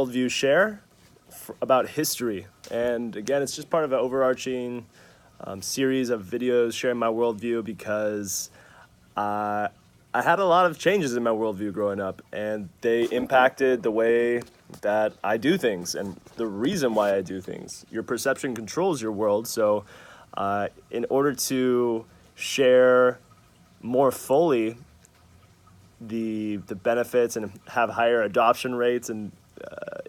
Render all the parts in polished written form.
worldview share about history. And again, it's just part of an overarching series of videos sharing my worldview because I had a lot of changes in my worldview growing up, and they impacted the way that I do things and the reason why I do things. Your perception controls your world, so in order to share more fully the benefits and have higher adoption rates and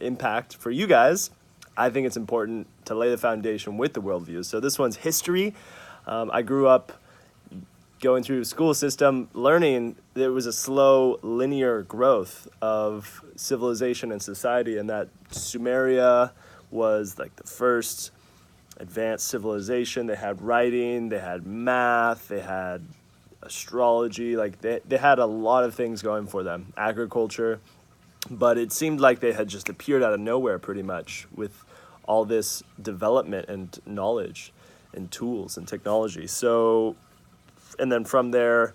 impact for you guys, I think it's important to lay the foundation with the worldview. So this one's history. I grew up going through the school system, learning there was a slow, linear growth of civilization and society, and that Sumeria was like the first advanced civilization. They had writing, they had math, they had astrology, like they had a lot of things going for them, agriculture, but it seemed like they had just appeared out of nowhere pretty much with all this development and knowledge and tools and technology. So, and then from there,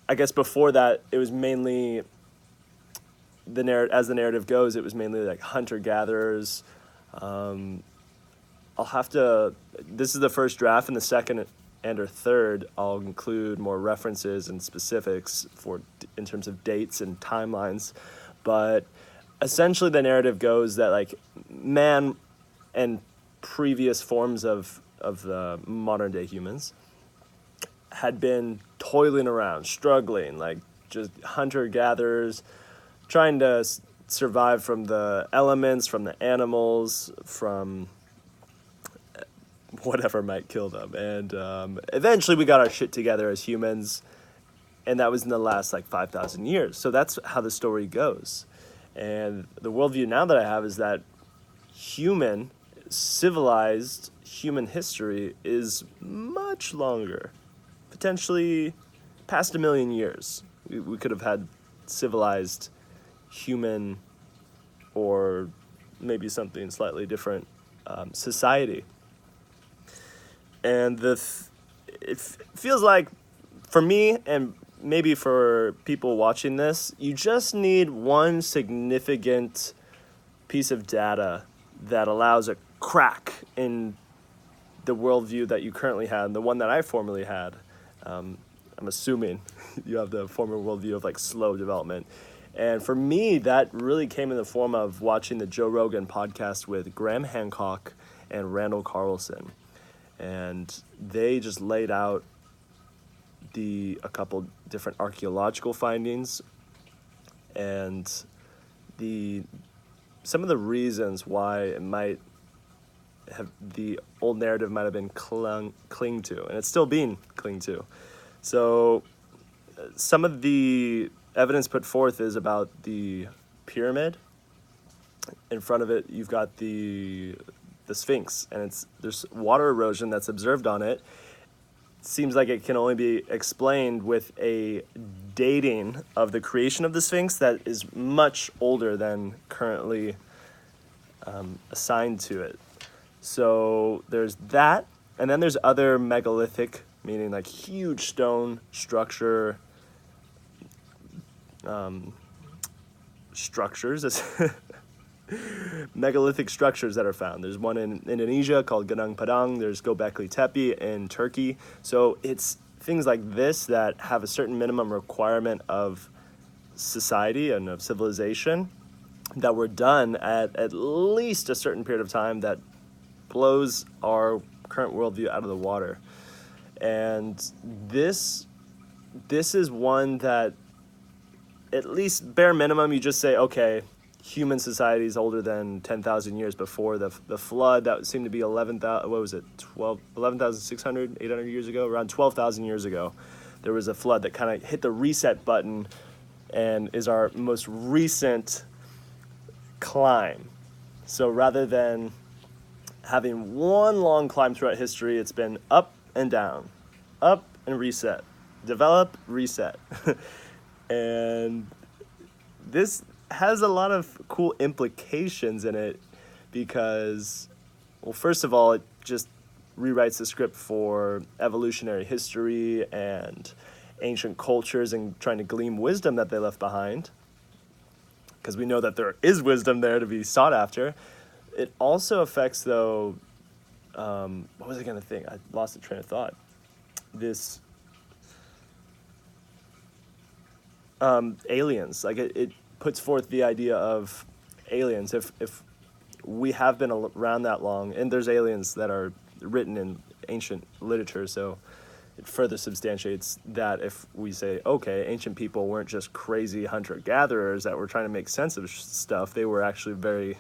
I guess before that, it was mainly as the narrative goes, it was mainly like hunter-gatherers. This is the first draft, and the second or third, I'll include more references and specifics in terms of dates and timelines. But essentially the narrative goes that like man and previous forms of the modern day humans had been toiling around, struggling, like just hunter-gatherers, trying to survive from the elements, from the animals, from whatever might kill them. And eventually we got our shit together as humans, and that was in the last like 5,000 years. So that's how the story goes. And the worldview now that I have is that civilized human history is much longer, potentially past 1 million years. We could have had civilized human, or maybe something slightly different, society. And it feels like, for me, and maybe for people watching this, you just need one significant piece of data that allows a crack in the worldview that you currently had, the one that I formerly had. I'm assuming you have the former worldview of like slow development. And for me, that really came in the form of watching the Joe Rogan podcast with Graham Hancock and Randall Carlson. And they just laid out a couple different archaeological findings and some of the reasons why it might have, the old narrative might have been cling to, and it's still being clinged to. So some of the evidence put forth is about the pyramid. In front of it, you've got the Sphinx, and there's water erosion that's observed on it. Seems like it can only be explained with a dating of the creation of the Sphinx that is much older than currently assigned to it. So there's that, and then there's other megalithic, meaning like huge stone structures megalithic structures that are found. There's one in Indonesia called Gunung Padang. There's Göbekli Tepe in Turkey. So it's things like this that have a certain minimum requirement of society and of civilization that were done at least a certain period of time that blows our current worldview out of the water. And this is one that, at least bare minimum, you just say, okay, human society is older than 10,000 years before the flood. That seemed to be 11,600, 800 years ago, around 12,000 years ago. There was a flood that kind of hit the reset button and is our most recent climb. So rather than having one long climb throughout history, it's been up and down, up and reset, develop, reset. And this has a lot of cool implications in it because, well, first of all, it just rewrites the script for evolutionary history and ancient cultures and trying to glean wisdom that they left behind. because we know that there is wisdom there to be sought after. It also affects, though, what was I going to think? I lost the train of thought. This aliens, like it puts forth the idea of aliens. If we have been around that long, and there's aliens that are written in ancient literature, so it further substantiates that if we say, okay, ancient people weren't just crazy hunter-gatherers that were trying to make sense of stuff, they were actually very,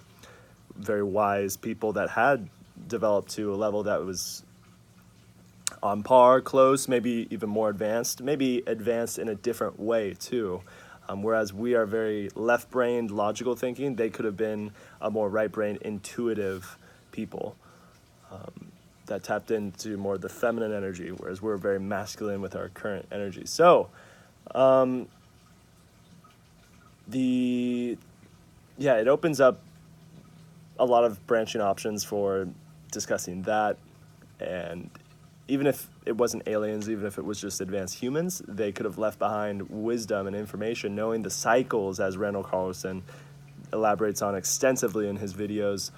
very wise people that had developed to a level that was on par, close, maybe even more advanced, maybe advanced in a different way too. Whereas we are very left-brained, logical thinking, they could have been a more right-brained, intuitive people that tapped into more of the feminine energy, whereas we're very masculine with our current energy. So, it opens up a lot of branching options for discussing that. And even if it wasn't aliens, even if it was just advanced humans, they could have left behind wisdom and information, knowing the cycles, as Randall Carlson elaborates on extensively in his videos,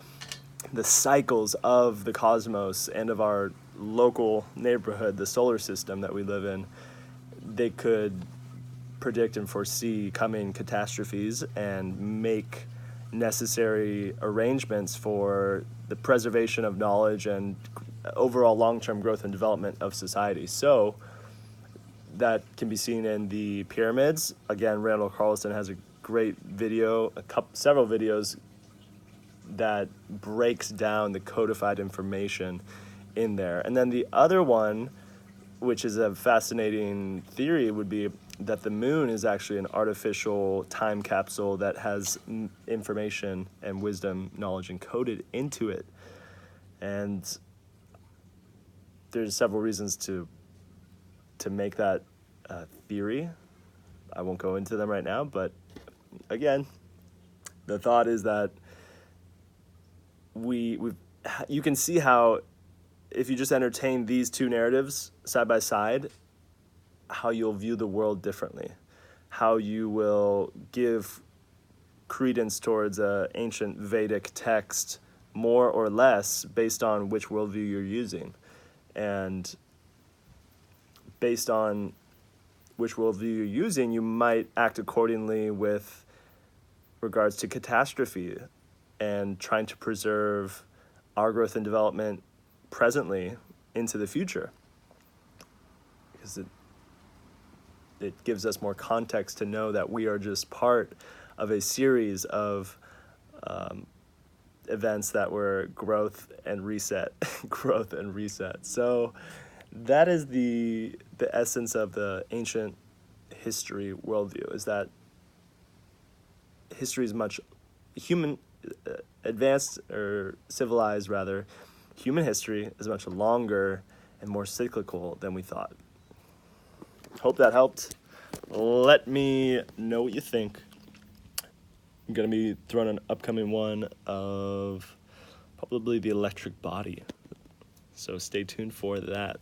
the cycles of the cosmos and of our local neighborhood, the solar system that we live in. They could predict and foresee coming catastrophes and make necessary arrangements for the preservation of knowledge and overall long-term growth and development of society. So that can be seen in the pyramids. Again, Randall Carlson has a great video, several videos that breaks down the codified information in there. And then the other one, which is a fascinating theory, would be that the moon is actually an artificial time capsule that has information and wisdom, knowledge encoded into it. And there's several reasons to make that theory. I won't go into them right now, but again, the thought is that you can see how if you just entertain these two narratives side by side, how you'll view the world differently, how you will give credence towards an ancient Vedic text more or less based on which worldview you're using. And based on which worldview you're using, you might act accordingly with regards to catastrophe and trying to preserve our growth and development presently into the future. Because it gives us more context to know that we are just part of a series of events that were growth and reset, growth and reset. So that is the essence of the ancient history worldview, is that history is much advanced or civilized rather, human history is much longer and more cyclical than we thought. Hope that helped. Let me know what you think. I'm going to be throwing an upcoming one of probably the electric body. So stay tuned for that.